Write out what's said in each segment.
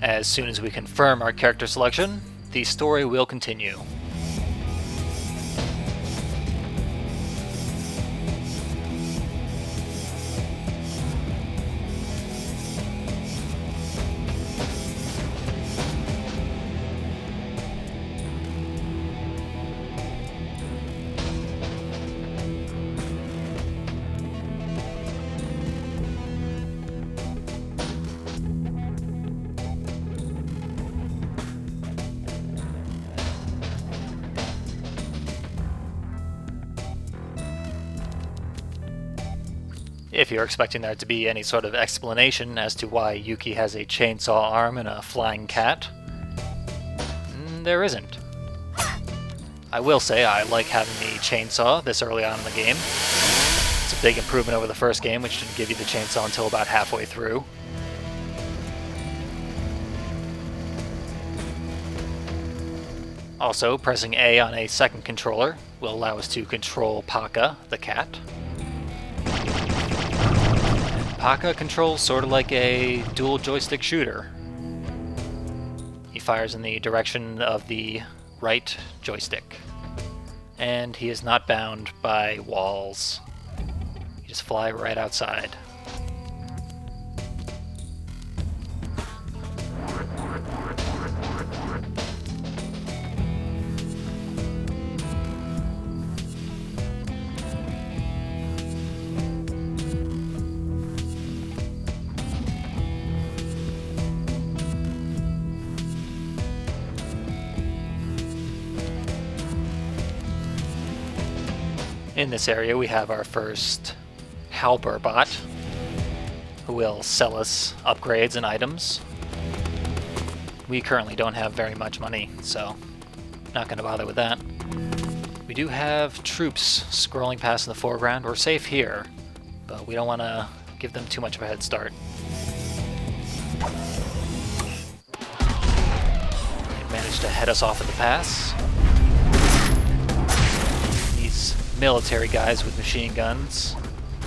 As soon as we confirm our character selection, the story will continue. If you're expecting there to be any sort of explanation as to why Yuki has a chainsaw arm and a flying cat, there isn't. I will say I like having the chainsaw this early on in the game. It's a big improvement over the first game, which didn't give you the chainsaw until about halfway through. Also, pressing A on a second controller will allow us to control Paka, the cat. Paka controls sort of like a dual joystick shooter. He fires in the direction of the right joystick. And he is not bound by walls. You just fly right outside. In this area we have our first helper bot, who will sell us upgrades and items. We currently don't have very much money, so not going to bother with that. We do have troops scrolling past in the foreground. We're safe here, but we don't want to give them too much of a head start. They managed to head us off at the pass. Military guys with machine guns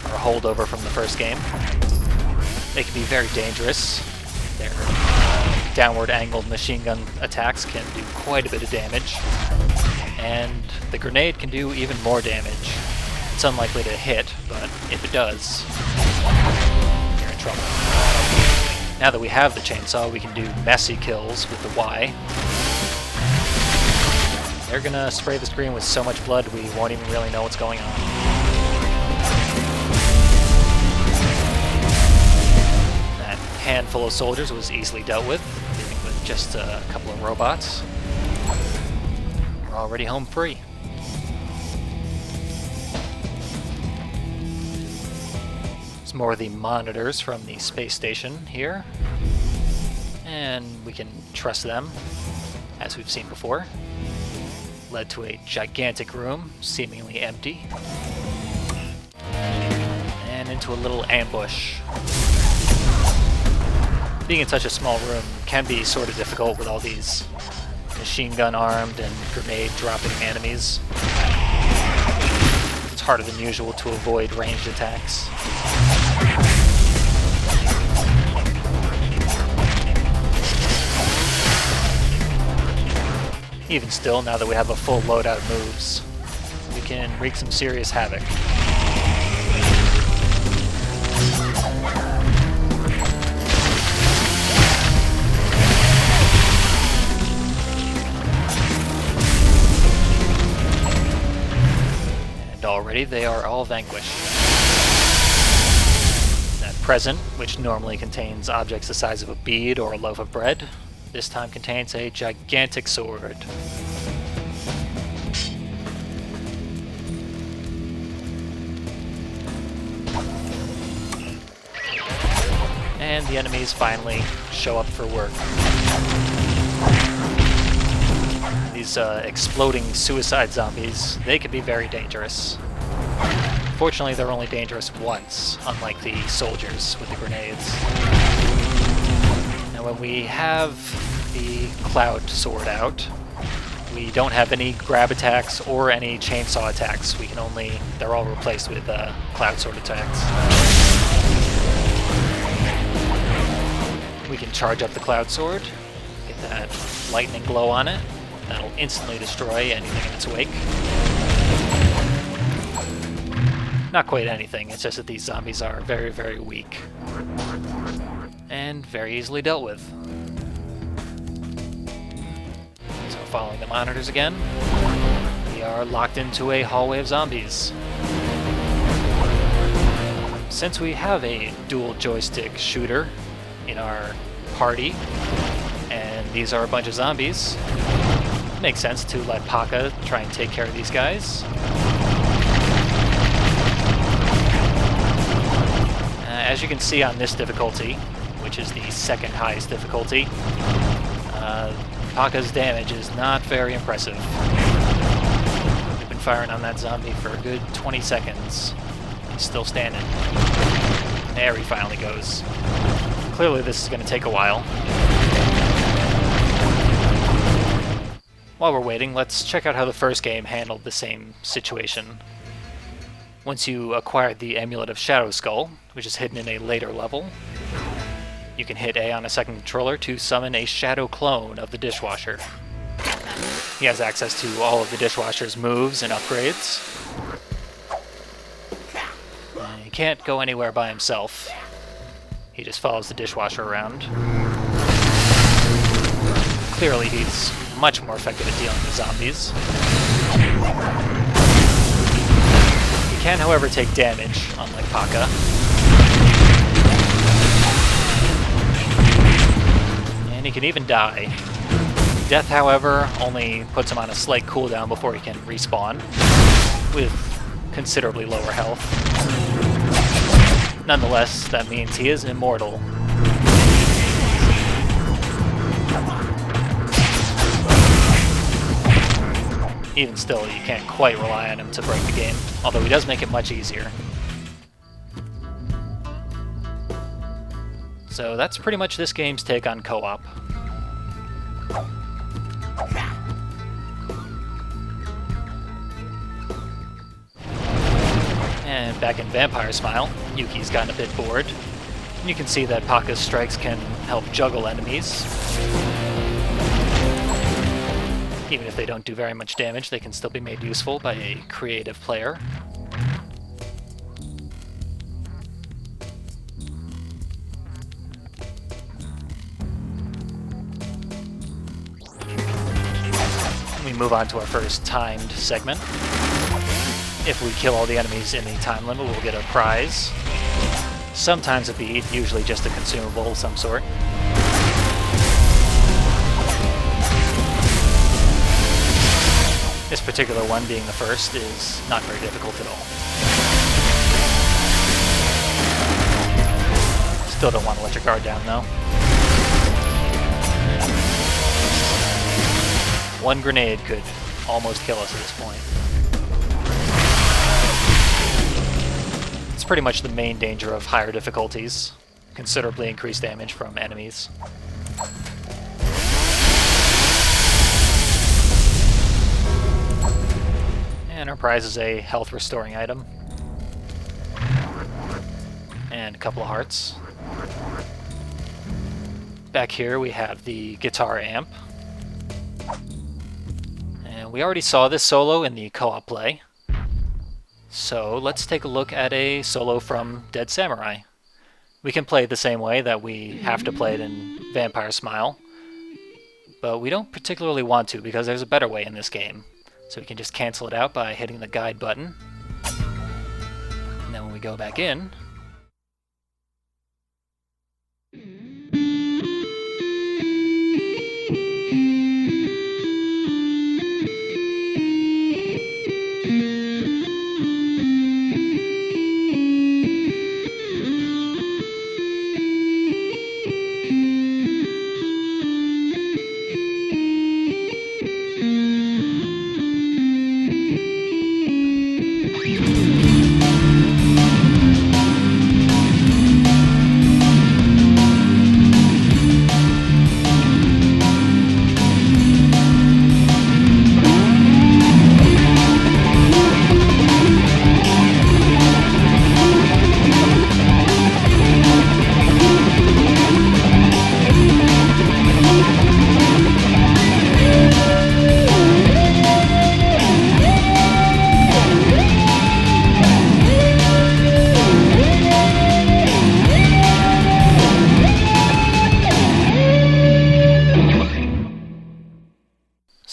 are a holdover from the first game. They can be very dangerous. Their downward angled machine gun attacks can do quite a bit of damage, and the grenade can do even more damage. It's unlikely to hit, but if it does, you're in trouble. Now that we have the chainsaw, we can do messy kills with the Y. They're gonna spray the screen with so much blood we won't even really know what's going on. That handful of soldiers was easily dealt with, leaving with just a couple of robots. We're already home free. There's more of the monitors from the space station here, and we can trust them, as we've seen before. Led to a gigantic room, seemingly empty, and into a little ambush. Being in such a small room can be sort of difficult with all these machine gun armed and grenade dropping enemies. It's harder than usual to avoid ranged attacks. Even still, now that we have a full loadout of moves, we can wreak some serious havoc. And already they are all vanquished. That present, which normally contains objects the size of a bead or a loaf of bread, this time contains a gigantic sword. And the enemies finally show up for work. These exploding suicide zombies, they can be very dangerous. Fortunately, they're only dangerous once, unlike the soldiers with the grenades. Now when we have the cloud sword out, we don't have any grab attacks or any chainsaw attacks. They're all replaced with cloud sword attacks. We We can charge up the Cloud Sword, get that lightning glow on it. That'll instantly destroy anything in its wake. Not quite anything, it's just that these zombies are very, very weak. And very easily dealt with. So following the monitors again, we are locked into a hallway of zombies. Since we have a dual joystick shooter in our party, and these are a bunch of zombies, it makes sense to let Paka try and take care of these guys. As you can see on this difficulty, which is the second highest difficulty, Paka's damage is not very impressive. We've been firing on that zombie for a good 20 seconds. He's still standing. There he finally goes. Clearly this is going to take a while. While we're waiting, let's check out how the first game handled the same situation. Once you acquired the Amulet of Shadow Skull, which is hidden in a later level, you can hit A on a second controller to summon a shadow clone of the Dishwasher. He has access to all of the Dishwasher's moves and upgrades. He can't go anywhere by himself. He just follows the Dishwasher around. Clearly he's much more effective at dealing with zombies. He can, however, take damage, unlike Paka. And he can even die. Death, however, only puts him on a slight cooldown before he can respawn, with considerably lower health. Nonetheless, that means he is immortal. Even still, you can't quite rely on him to break the game, although he does make it much easier. So that's pretty much this game's take on co-op. And back in Vampire Smile, Yuki's gotten a bit bored. And you can see that Paka's strikes can help juggle enemies. Even if they don't do very much damage, they can still be made useful by a creative player. We move on to our first timed segment. If we kill all the enemies in the time limit, we'll get a prize. Sometimes a bead, usually just a consumable of some sort. This particular one, being the first, is not very difficult at all. Still don't want to let your guard down, though. One grenade could almost kill us at this point. It's pretty much the main danger of higher difficulties. Considerably increased damage from enemies. And our prize is a health restoring item. And a couple of hearts. Back here we have the guitar amp. And we already saw this solo in the co-op play. So let's take a look at a solo from Dead Samurai. We can play it the same way that we have to play it in Vampire Smile. But we don't particularly want to because there's a better way in this game. So we can just cancel it out by hitting the guide button. And then when we go back in,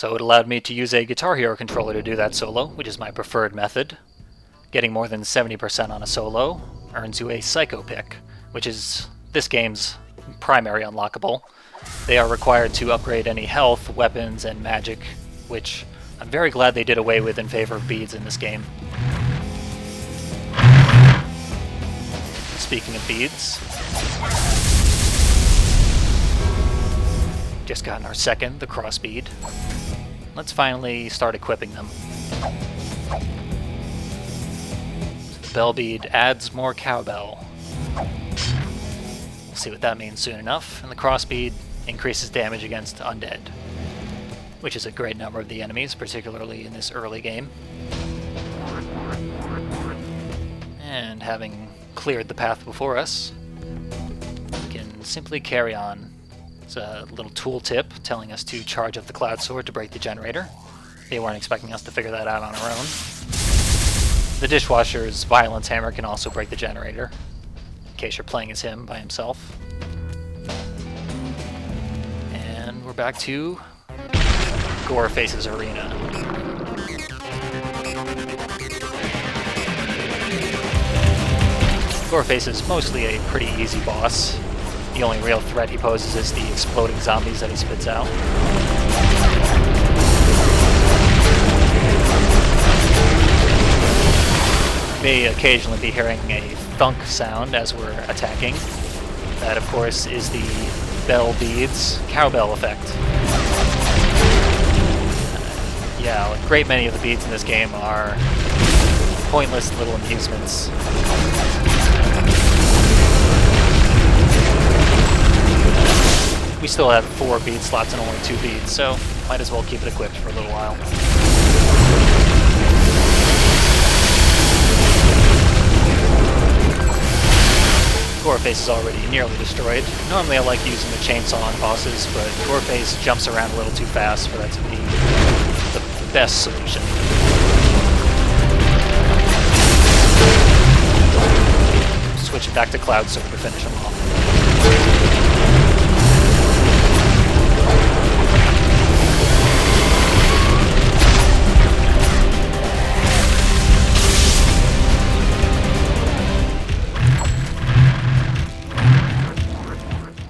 So it allowed me to use a Guitar Hero controller to do that solo, which is my preferred method. Getting more than 70% on a solo earns you a Psycho pick, which is this game's primary unlockable. They are required to upgrade any health, weapons, and magic, which I'm very glad they did away with in favor of beads in this game. Speaking of beads, just gotten our second, the cross bead. Let's finally start equipping them. The bell bead adds more cowbell. We'll see what that means soon enough. And the cross bead increases damage against undead, which is a great number of the enemies, particularly in this early game. And having cleared the path before us, we can simply carry on. It's a little tool tip telling us to charge up the Cloud Sword to break the generator. They weren't expecting us to figure that out on our own. The Dishwasher's Violence Hammer can also break the generator, in case you're playing as him by himself. And we're back to Goreface's arena. Goreface is mostly a pretty easy boss. The only real threat he poses is the exploding zombies that he spits out. You may occasionally be hearing a thunk sound as we're attacking. That, of course, is the bell beads cowbell effect. Yeah, a great many of the beads in this game are pointless little amusements. We still have 4 bead slots and only 2 beads, so might as well keep it equipped for a little while. Goreface is already nearly destroyed. Normally I like using the chainsaw on bosses, but Goreface jumps around a little too fast for that to be the best solution. Switching back to Cloud Sword to finish him off.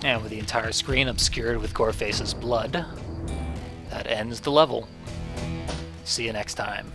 And with the entire screen obscured with Goreface's blood, that ends the level. See you next time.